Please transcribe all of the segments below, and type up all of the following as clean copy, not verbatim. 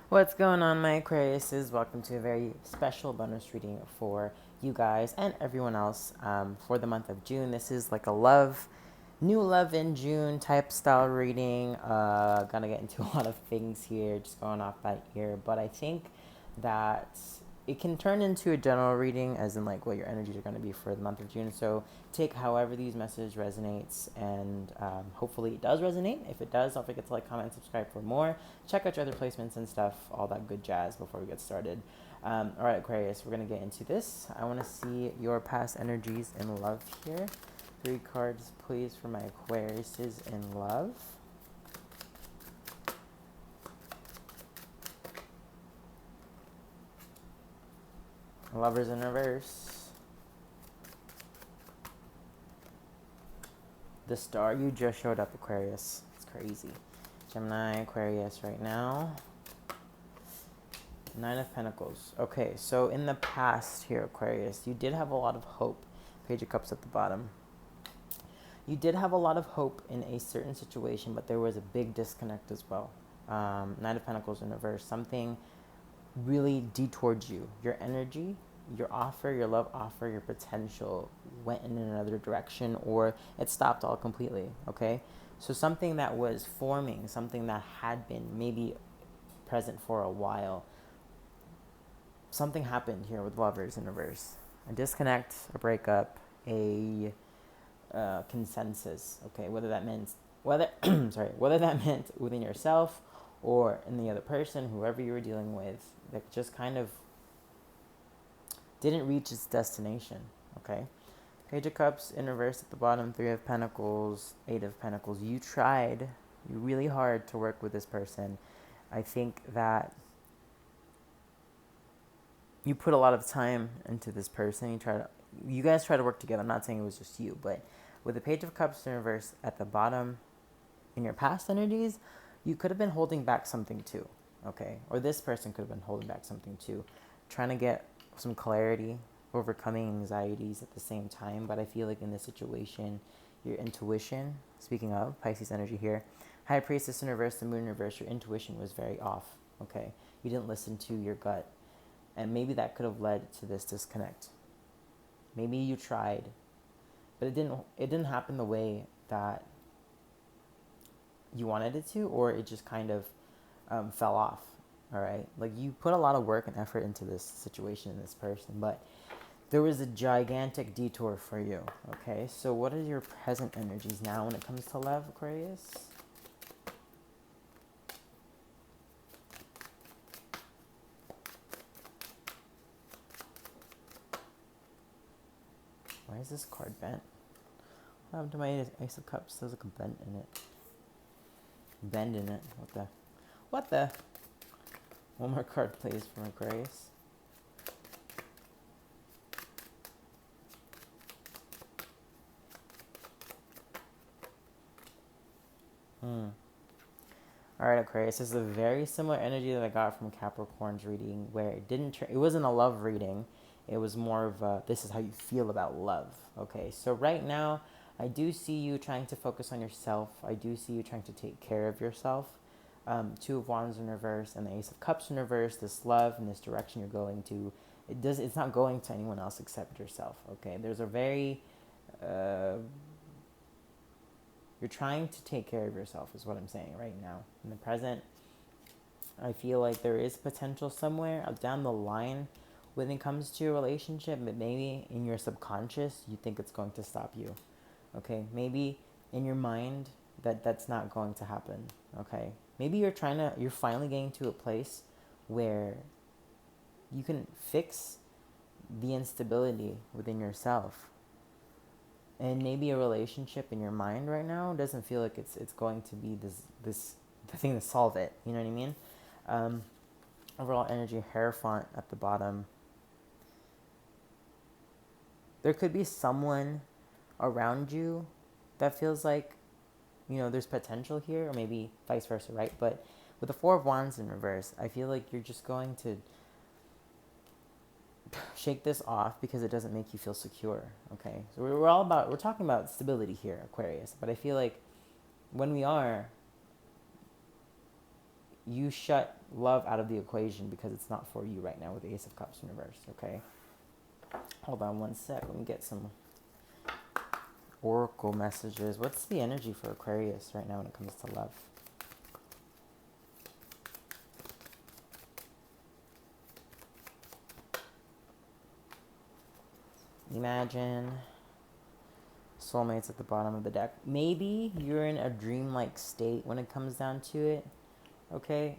What's going on, my Aquariuses? Welcome to a very special bonus reading for you guys and everyone else for the month of June. This is like a new love in June type style reading. Gonna get into a lot of things here, just going off by ear, but I think that it can turn into a general reading, as in like what your energies are going to be for the month of June. So take however these messages resonates, and hopefully it does resonate. If it does, don't forget to like, comment, subscribe for more. Check out your other placements and stuff, all that good jazz before we get started. All right, Aquarius, we're going to get into this. I want to see your past energies in love here. 3 cards, please, for my Aquariuses in love. Lovers in reverse. The star, you just showed up, Aquarius. It's crazy. Gemini, Aquarius right now. 9 of Pentacles. Okay, so in the past here, Aquarius, you did have a lot of hope. Page of Cups at the bottom. You did have a lot of hope in a certain situation, but there was a big disconnect as well. 9 of Pentacles in reverse. Something really detoured you. Your energy, your offer, your love offer, your potential went in another direction, or it stopped all completely, okay? So something that was forming, something that had been maybe present for a while, something happened here with lovers in reverse. A disconnect, a breakup, a consensus, okay? Whether that meant, whether that meant within yourself or in the other person, whoever you were dealing with, that just kind of didn't reach its destination, okay? Page of Cups in reverse at the bottom, 3 of Pentacles, 8 of Pentacles. You tried really hard to work with this person. I think that you put a lot of time into this person. You guys try to work together. I'm not saying it was just you, but with the Page of Cups in reverse at the bottom in your past energies, you could have been holding back something too, okay? Or this person could have been holding back something too, trying to get some clarity, overcoming anxieties at the same time. But I feel like in this situation, your intuition, speaking of Pisces energy here, High Priestess in reverse, the Moon in reverse, your intuition was very off, okay? You didn't listen to your gut, and maybe that could have led to this disconnect. Maybe you tried, but it didn't happen the way that you wanted it to, or it just kind of fell off. All right, like you put a lot of work and effort into this situation and this person, but there was a gigantic detour for you. Okay, so what are your present energies now when it comes to love, Aquarius? Why is this card bent? What happened to my Ace of Cups? There's like a bend in it. Bend in it. What the? One more card, please, from Aquarius. Alright, Aquarius, this is a very similar energy that I got from Capricorn's reading, where it wasn't a love reading. It was more of a, this is how you feel about love. Okay, so right now, I do see you trying to focus on yourself. I do see you trying to take care of yourself. 2 of Wands in reverse and the Ace of Cups in reverse. This love and this direction you're going to, it's not going to anyone else except yourself. Okay, there's a very you're trying to take care of yourself is what I'm saying right now. In the present, I feel like there is potential somewhere down the line when it comes to a relationship, but maybe in your subconscious, you think it's going to stop you. Okay, maybe in your mind that's not going to happen. Okay, maybe you're finally getting to a place where you can fix the instability within yourself. And maybe a relationship in your mind right now doesn't feel like it's going to be this the thing to solve it. You know what I mean? Overall energy, Hierophant at the bottom. There could be someone around you that feels like, there's potential here, or maybe vice versa, right? But with the 4 of Wands in reverse, I feel like you're just going to shake this off because it doesn't make you feel secure. Okay, so we're talking about stability here, Aquarius, but I feel like when we are, you shut love out of the equation because it's not for you right now with the Ace of Cups in reverse, okay? Hold on one sec. Let me get some oracle messages. What's the energy for Aquarius right now when it comes to love? Imagine soulmates at the bottom of the deck. Maybe you're in a dreamlike state when it comes down to it, okay?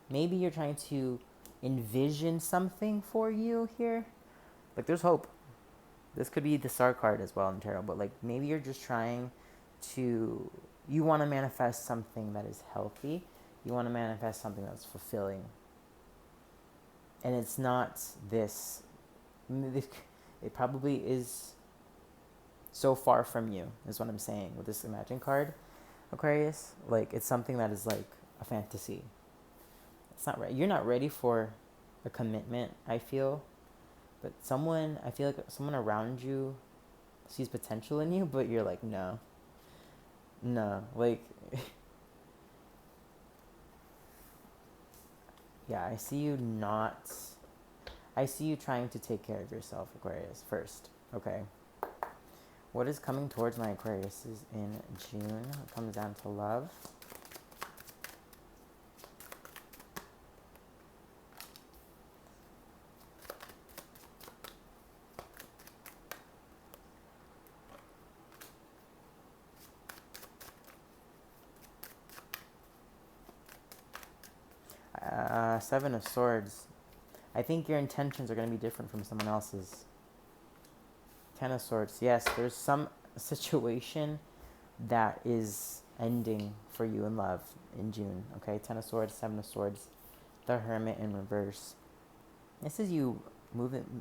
Maybe you're trying to envision something for you here. Like, there's hope. This could be the Star card as well in tarot, but like maybe you're just trying to, you want to manifest something that is healthy. You want to manifest something that's fulfilling. And it's not this, it probably is so far from you, is what I'm saying with this Imagine card, Aquarius. Like, it's something that is like a fantasy. It's not right. You're not ready for a commitment, I feel. But I feel like someone around you sees potential in you, but you're like, no. Like, yeah, I see you trying to take care of yourself, Aquarius, first, okay? What is coming towards my Aquarius is in June. It comes down to love. Seven of Swords. I think your intentions are going to be different from someone else's. Ten of Swords. Yes, there's some situation that is ending for you in love in June. Okay, Ten of Swords, Seven of Swords, the Hermit in reverse. This is you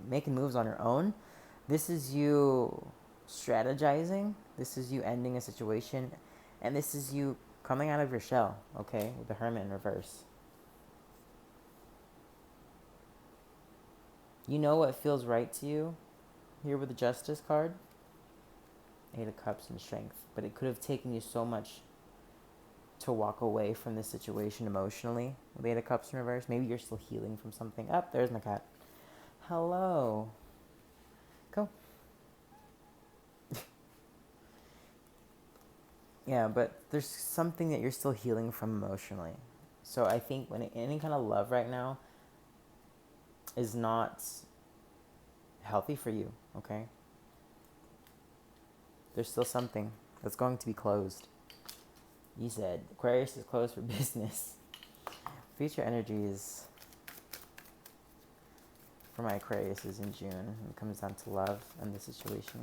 making moves on your own. This is you strategizing. This is you ending a situation. And this is you coming out of your shell, okay, with the Hermit in reverse. You know what feels right to you here with the Justice card. Eight of Cups and Strength. But it could have taken you so much to walk away from this situation emotionally with Eight of Cups in reverse. Maybe you're still healing from something. Oh, there's my cat. Hello. Go. Yeah, but there's something that you're still healing from emotionally. So I think when any kind of love right now is not healthy for you, okay? There's still something that's going to be closed. You said Aquarius is closed for business. Future energies for my Aquarius is in June. It comes down to love and the situation.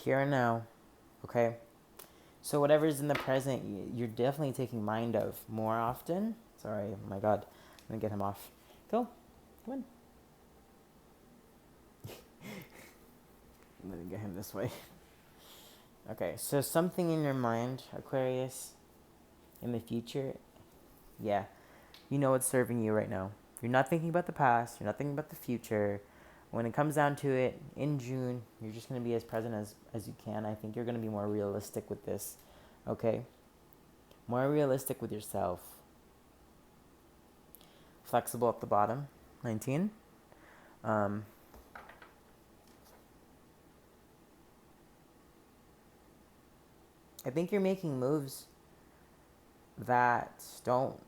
Here and now, okay? So whatever's in the present, you're definitely taking mind of more often. Sorry, oh my God. I'm going to get him off. Go. Come on. I'm going to get him this way. Okay, so something in your mind, Aquarius, in the future, yeah, you know what's serving you right now. You're not thinking about the past. You're not thinking about the future. When it comes down to it, in June, you're just going to be as present as you can. I think you're going to be more realistic with this, okay? More realistic with yourself. Flexible at the bottom, 19. I think you're making moves that don't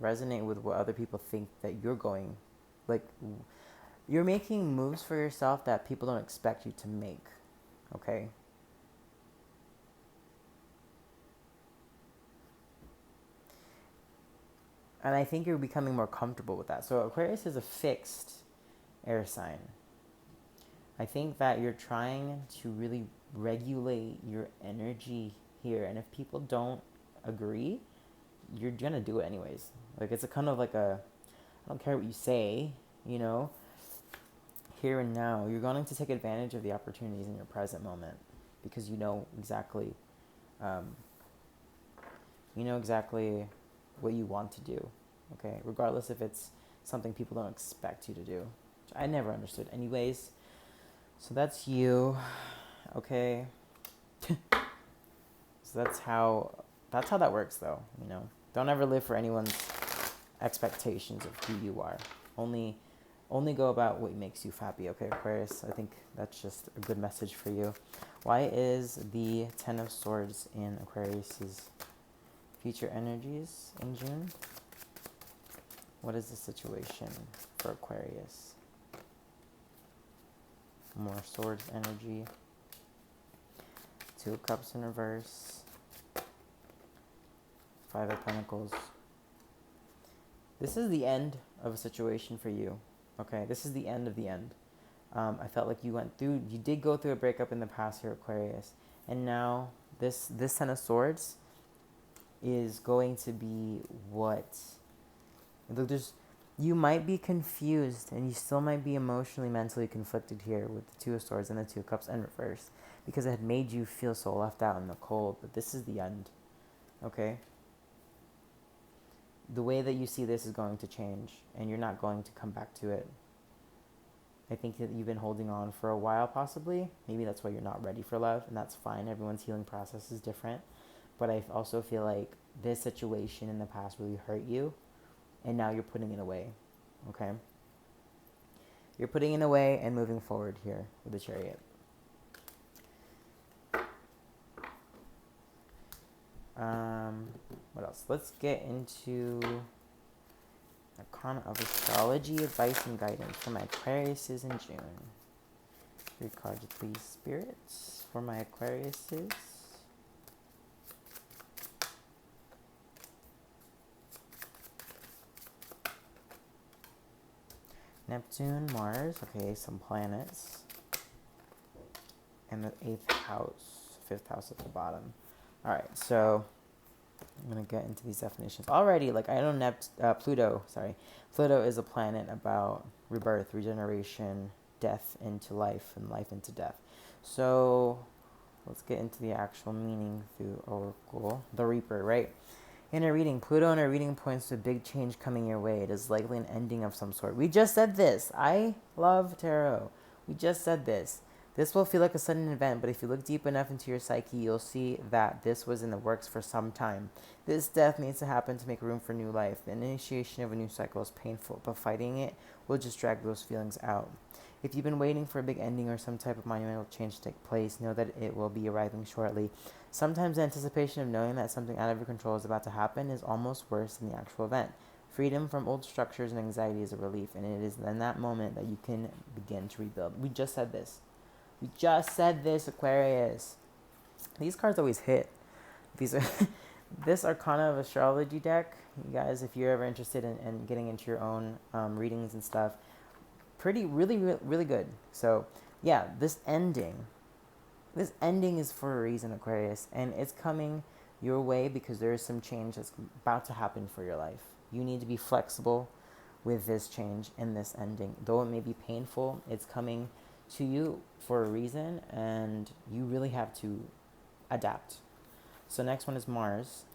resonate with what other people think that you're going. Like, you're making moves for yourself that people don't expect you to make, okay? And I think you're becoming more comfortable with that. So Aquarius is a fixed air sign. I think that you're trying to really regulate your energy here. And if people don't agree, you're going to do it anyways. Like, it's a kind of like I don't care what you say, you know? Here and now, you're going to take advantage of the opportunities in your present moment because you know exactly what you want to do, okay? Regardless if it's something people don't expect you to do, which I never understood anyways. So that's you. Okay. So that's how that works, though. Don't ever live for anyone's expectations of who you are. Only go about what makes you happy. Okay, Aquarius. I think that's just a good message for you. Why is the Ten of Swords in Aquarius's future energies in June? What is the situation for Aquarius? More Swords energy. Two of Cups in reverse. Five of Pentacles. This is the end of a situation for you. Okay, this is the end of the end. I felt like you did go through a breakup in the past here, Aquarius. And now this Ten of Swords is going to be what? You might be confused, and you still might be emotionally, mentally conflicted here with the Two of Swords and the Two of Cups in reverse, because it had made you feel so left out in the cold. But this is the end, okay? The way that you see this is going to change, and you're not going to come back to it. I think that you've been holding on for a while, possibly. Maybe that's why you're not ready for love, and that's fine. Everyone's healing process is different. But I also feel like this situation in the past really hurt you, and now you're putting it away, okay? You're putting it away and moving forward here with the Chariot. What else? Let's get into Arcana of Astrology, advice and guidance for my Aquariuses in June. 3 cards, please, spirits, for my Aquariuses. Neptune, Mars, okay, some planets. And the 8th house, 5th house at the bottom. Alright, so I'm going to get into these definitions. Already, like, I know Pluto is a planet about rebirth, regeneration, death into life, and life into death. So, let's get into the actual meaning through Oracle. The Reaper, right? In a reading, Pluto in a reading points to a big change coming your way. It is likely an ending of some sort. We just said this. I love tarot. We just said this. This will feel like a sudden event, but if you look deep enough into your psyche, you'll see that this was in the works for some time. This death needs to happen to make room for new life. The initiation of a new cycle is painful, but fighting it will just drag those feelings out. If you've been waiting for a big ending or some type of monumental change to take place, know that it will be arriving shortly. Sometimes the anticipation of knowing that something out of your control is about to happen is almost worse than the actual event. Freedom from old structures and anxiety is a relief, and it is in that moment that you can begin to rebuild. We just said this. We just said this, Aquarius. These cards always hit. These are this Arcana of Astrology deck, you guys, if you're ever interested in getting into your own readings and stuff, really good. So, yeah, this ending is for a reason, Aquarius, and it's coming your way because there is some change that's about to happen for your life. You need to be flexible with this change and this ending. Though it may be painful, it's coming to you for a reason, and you really have to adapt. So next one is Mars.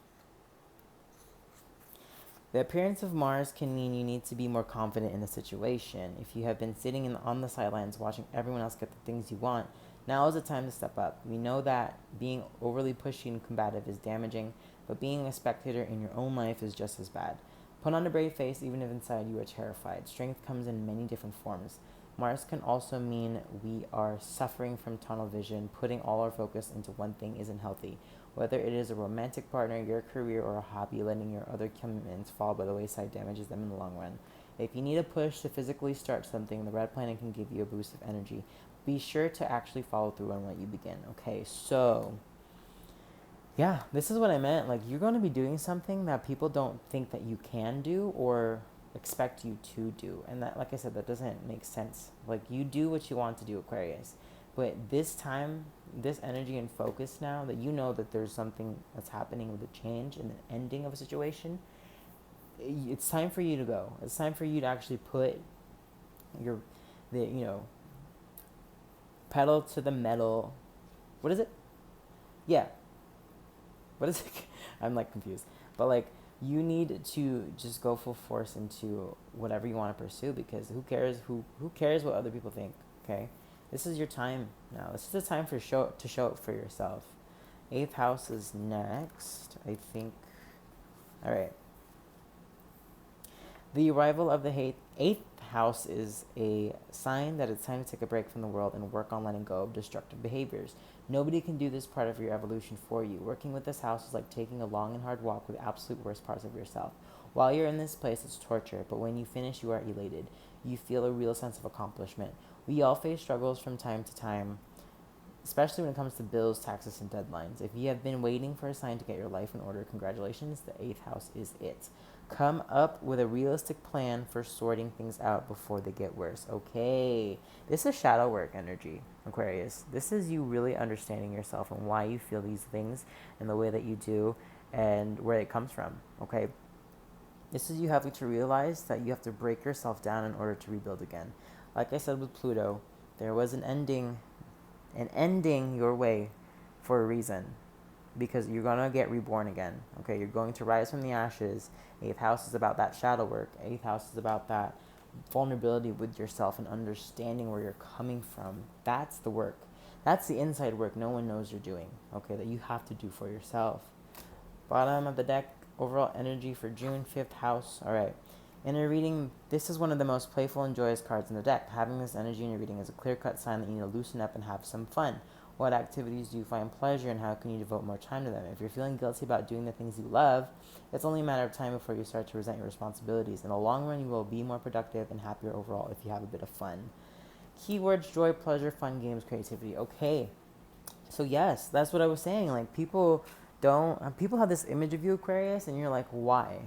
The appearance of Mars can mean you need to be more confident in the situation. If you have been sitting on the sidelines watching everyone else get the things you want, now is the time to step up. We know that being overly pushy and combative is damaging, but being a spectator in your own life is just as bad. Put on a brave face even if inside you are terrified. Strength comes in many different forms. Mars can also mean we are suffering from tunnel vision. Putting all our focus into one thing isn't healthy. Whether it is a romantic partner, your career, or a hobby, letting your other commitments fall by the wayside damages them in the long run. If you need a push to physically start something, the red planet can give you a boost of energy. Be sure to actually follow through on what you begin. Okay, so yeah, this is what I meant. Like, you're going to be doing something that people don't think that you can do or expect you to do. And that, like I said, that doesn't make sense. Like, you do what you want to do, Aquarius. But this time, this energy and focus now that you know that there's something that's happening with a change and the ending of a situation, it's time for you to go. It's time for you to actually put pedal to the metal. What is it? Yeah. What is it? I'm like confused. But like, You need to just go full force into whatever you want to pursue, because who cares what other people think, okay? This is your time now. This is the time to show up for yourself. Eighth house is next, I think. All right. The arrival of the eighth house is a sign that it's time to take a break from the world and work on letting go of destructive behaviors. Nobody can do this part of your evolution for you. Working with this house is like taking a long and hard walk with the absolute worst parts of yourself. While you're in this place, it's torture, but when you finish, you are elated. You feel a real sense of accomplishment. We all face struggles from time to time, especially when it comes to bills, taxes, and deadlines. If you have been waiting for a sign to get your life in order, congratulations, the eighth house is it. Come up with a realistic plan for sorting things out before they get worse. Okay, this is shadow work energy, Aquarius. This is you really understanding yourself and why you feel these things and the way that you do and where it comes from, okay? This is you having to realize that you have to break yourself down in order to rebuild again. Like I said with Pluto, there was an ending your way for a reason, because you're going to get reborn again, okay? You're going to rise from the ashes. Eighth house is about that shadow work. Eighth house is about that vulnerability with yourself and understanding where you're coming from. That's the work. That's the inside work no one knows you're doing, okay, that you have to do for yourself. Bottom of the deck, overall energy for June, fifth house. All right. In a reading, this is one of the most playful and joyous cards in the deck. Having this energy in your reading is a clear-cut sign that you need to loosen up and have some fun. What activities do you find pleasure, and how can you devote more time to them? If you're feeling guilty about doing the things you love, it's only a matter of time before you start to resent your responsibilities. In the long run, you will be more productive and happier overall if you have a bit of fun. Keywords: joy, pleasure, fun, games, creativity. Okay. So yes, that's what I was saying. Like, people have this image of you, Aquarius, and you're like, why?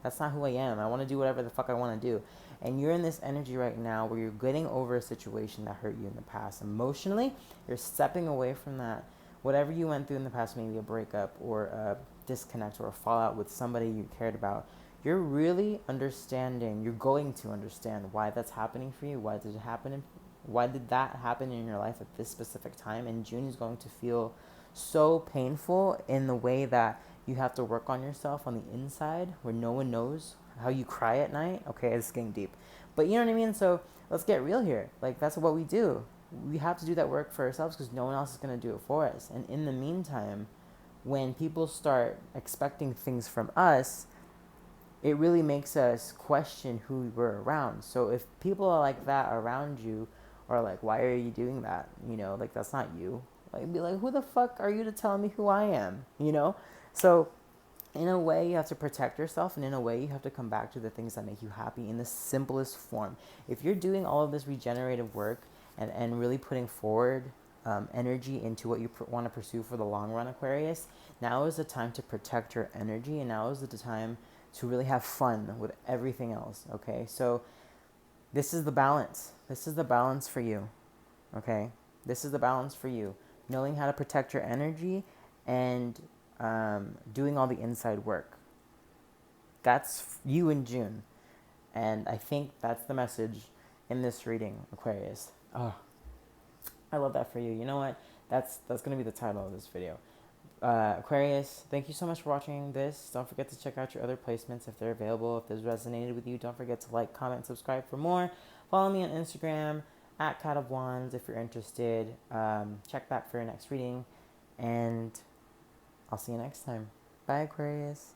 That's not who I am. I want to do whatever the fuck I want to do. And you're in this energy right now where you're getting over a situation that hurt you in the past. Emotionally, you're stepping away from that. Whatever you went through in the past, maybe a breakup or a disconnect or a fallout with somebody you cared about, you're really understanding. You're going to understand why that's happening for you. Why did it happen? Why did that happen in your life at this specific time? And June is going to feel so painful in the way that you have to work on yourself on the inside where no one knows how you cry at night. Okay, it's getting deep. But you know what I mean? So let's get real here. Like, that's what we do. We have to do that work for ourselves because no one else is going to do it for us. And in the meantime, when people start expecting things from us, it really makes us question who we're around. So if people are like that around you, or like, why are you doing that? You know, like, that's not you. Like, be like, who the fuck are you to tell me who I am? You know? So in a way, you have to protect yourself, and in a way, you have to come back to the things that make you happy in the simplest form. If you're doing all of this regenerative work and really putting forward energy into what you want to pursue for the long run, Aquarius, now is the time to protect your energy, and now is the time to really have fun with everything else, okay? So this is the balance. This is the balance for you, okay? This is the balance for you. Knowing how to protect your energy and doing all the inside work. That's you in June. And I think that's the message in this reading, Aquarius. Oh, I love that for you. You know what? That's going to be the title of this video. Aquarius, thank you so much for watching this. Don't forget to check out your other placements if they're available. If this resonated with you, don't forget to like, comment, subscribe for more. Follow me on Instagram at Cat of Wands if you're interested. Check back for your next reading. And I'll see you next time. Bye, Aquarius.